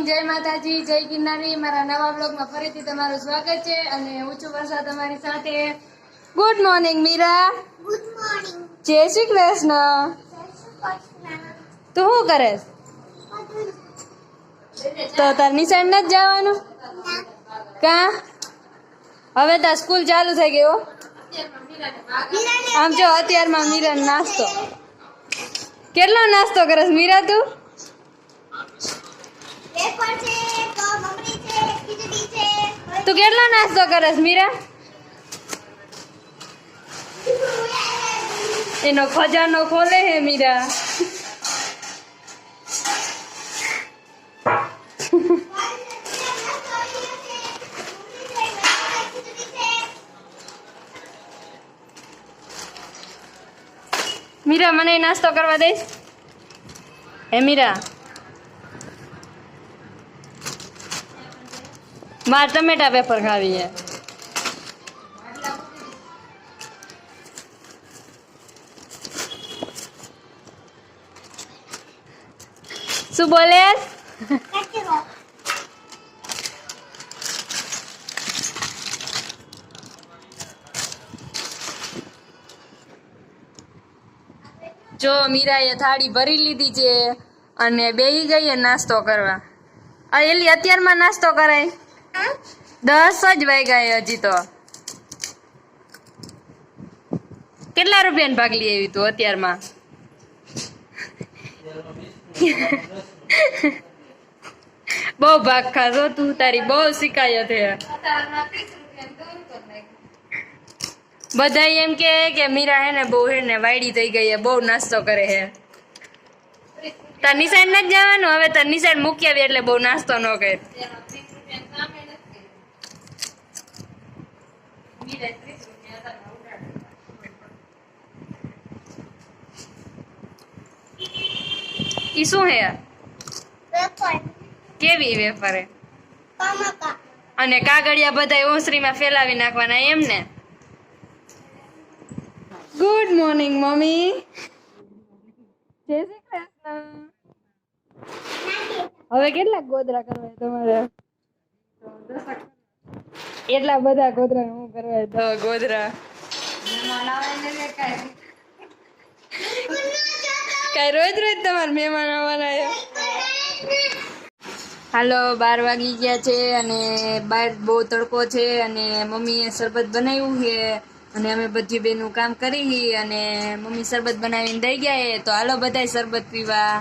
જય માતાજી, જય ગિરનારી। મારા નવા બ્લોગમાં ફરીથી તમારું સ્વાગત છે અને હું છું વર્ષા તમારી સાથે। Good morning Meera. Good morning. જય શ્રી કૃષ્ણ। તું શું કરે? તો તાર નિશાળ નથી જવાનું? કા હવે તાર સ્કૂલ ચાલુ થઈ ગઈ હો। આમ જો અત્યારમાં મીરા નાસ્તો, કેટલો નાસ્તો કરસ મીરા તું? તું કેટલો નાસ્તો કરસ મીરા? એનો ખજાનો ખોલે હે મીરા। મીરા મને નાસ્તો કરવા દઈશ? હે મીરા, માર ટમેટા પેપર ખાવી હે। શું બોલે? જો મીરાએ થાળી ભરી લીધી છે અને બેહી ગઈ નાસ્તો કરવા। આ એલી અત્યારમાં નાસ્તો કરાય? 10 જ વાગ્યા હજી તો। કેટલા રૂપિયાનો ભાગ લઈ આવી તું અત્યારમાં? બહુ ભાગ ખાધો તું, તારી બહુ શિકાયત હે। બધા એમ કે મીરા હે ને બહુ હે ને વાયડી થઈ ગઈ હે, બહુ નાસ્તો કરે હે। તાર નિશાળ નથી જવાનું? હવે તાર નિશાળ મૂકી આવી એટલે બહુ નાસ્તો ન કરે। ઈ શું હે? કેવી વેફર હે? અને કાગળિયા બધા ઓસરીમાં ફેલાવી નાખવાના એમ ને? Good morning mummy. જય શ્રી કૃષ્ણ। હવે કેટલા ગોદરા કરવા તમારે? એટલા બધા ગોદરા હું કરવા? 10 ગોદરા। કઈ રોજ રોજ તમારે મહેમાન આવવાના? હાલો, 12 વાગી ગયા છે અને બહાર બહુ તડકો છે અને મમ્મીએ શરબત બનાવ્યું છે અને અમે બધી બેનું કામ કરી અને મમ્મી શરબત બનાવીને દઈ ગયા તો હાલો બધાય શરબત પીવા।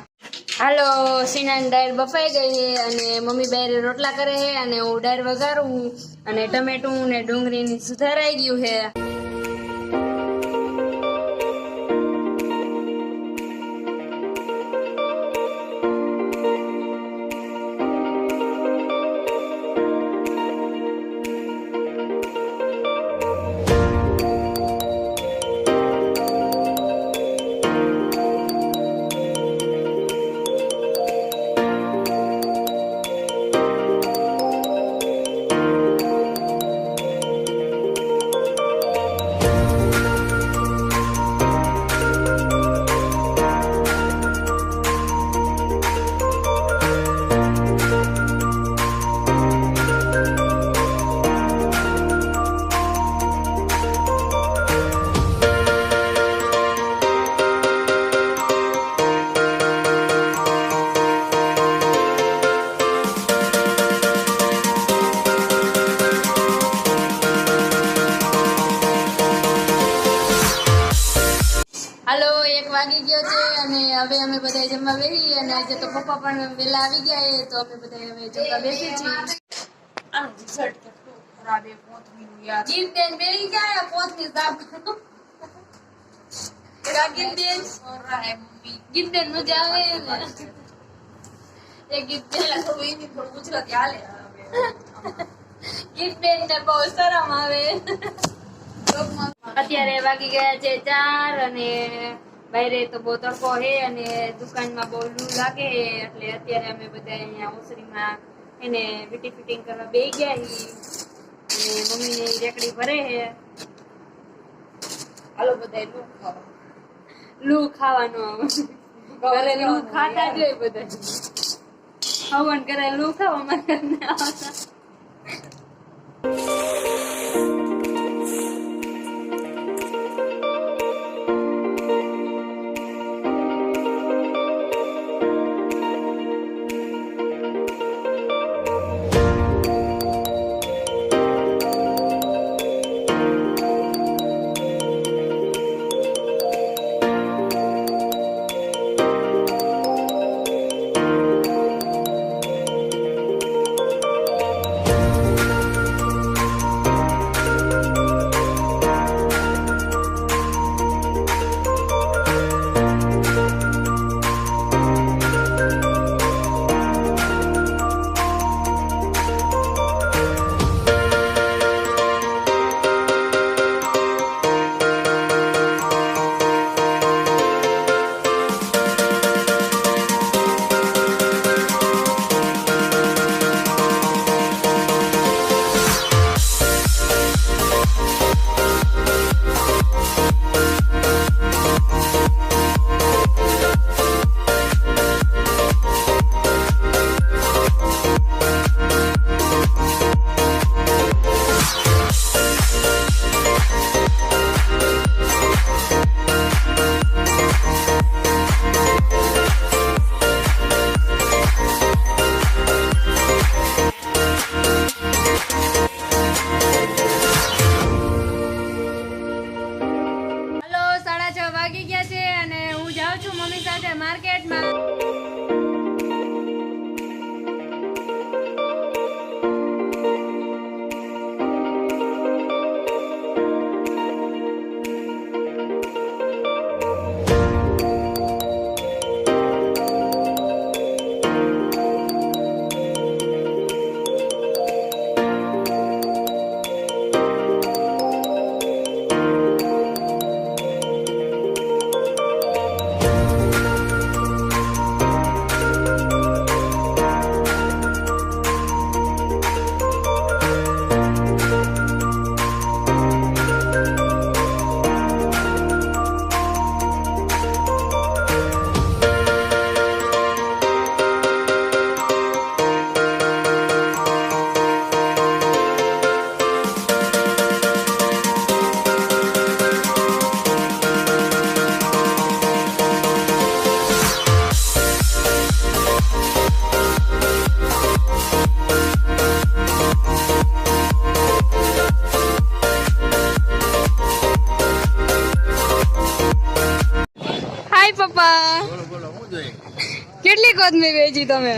હાલો, સીનાની દાળ બફાઈ ગઈ છે અને મમ્મી બારે રોટલા કરે છે અને હું દાળ વઘારું અને ટમેટું ને ડુંગળીની સુધારાઈ ગયું છે। હાલો, 1 વાગી ગયો છે અને હવે અમે બધા જમવા બેસી અને આજે તો પપ્પા પણ વહેલા આવી ગયા તો અમે બધા હવે જમવા બેસી છીએ। ગીરબેન બેસી ગયા પોતની સાફ ગીરબેન મજા આવે ને? એ ગીરબેન ગુજરાતી હાલે, ગીરબેન ને બહુ શરમ આવે। અત્યારે વાગી ગયા છે 4 અને બહાર તો બહુ તડકો હે અને દુકાનમાં બહુ લૂ લાગે એટલે અત્યારે અમે બધા અહીંયા ઓસરીમાં એને વીટી ફિટિંગ કરવા બેસી ગયા અને મમ્મીને રેકડી ભરે હે। હાલો બધા લૂ ખાવાનો, ઘરે લૂ ખાતા જ હોય બધા। હવન કરે લું ખાવા માટે આવતા. માર્કેટમાં પપ્પા કેટલી કોથમી વેચી તમે?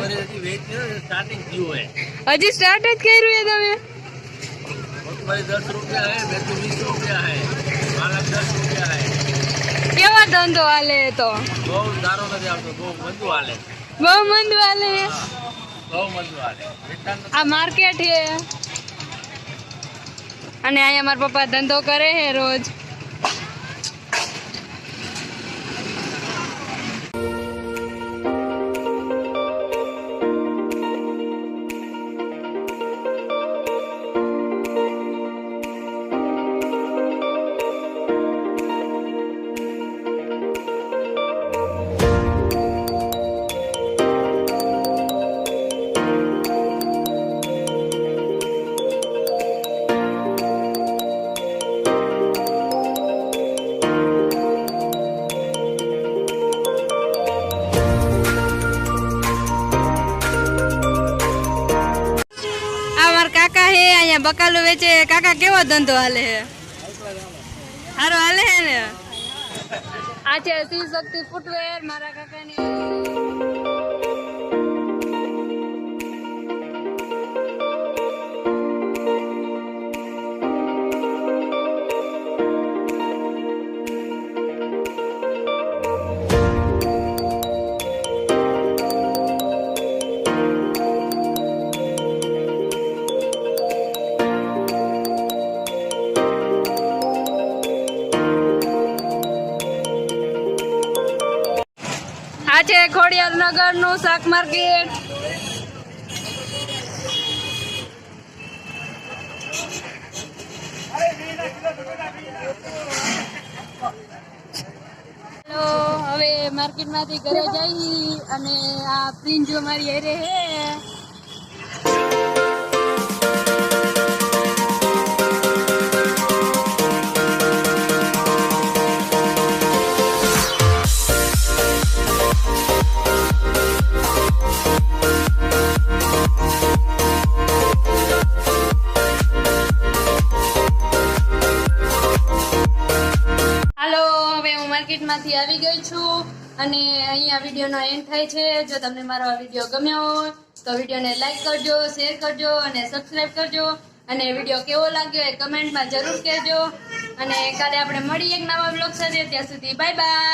હજી સ્ટાર્ટ જ કર્યું છે તમે? 10 रुपया है, मैं तो 20 रुपया है, माला 10 रुपया है। કેવા ધંધો હાલે તો? બહુ સારો નથી આવતો, બહુ મંદુ હાલે. બહુ મંદુ હાલે? બહુ મંદુ હાલે. આ માર્કેટ છે અને અહીંયા મારા પપ્પા ધંધો કરે છે રોજ. કાકા હે અહીંયા બકાલું વેચે. કાકા કેવો ધંધો હાલે હે? સારો હાલે હે ને? આ છે શિવ શક્તિ ફૂટવેર મારા કાકાની. આ છે ખોડિયાર નગર નું શાક માર્કેટ. હેલો, હવે માર્કેટમાંથી ઘરે જઈ અને આ પ્રિન્ટ જો મારી હેરે હે. માર્કેટમાંથી આવી ગઈ છું અને અહીંયા વિડીયોનો એન્ડ થાય છે. જો તમને મારો આ વિડીયો ગમ્યો હોય તો વિડીયોને લાઈક કરજો, શેર કરજો અને સબસ્ક્રાઈબ કરજો. અને વિડીયો કેવો લાગ્યો એ કમેન્ટમાં જરૂર કહેજો. અને કાલે આપણે મળીએ એક નવા બ્લોગ સાથે. ત્યાં સુધી બાય બાય.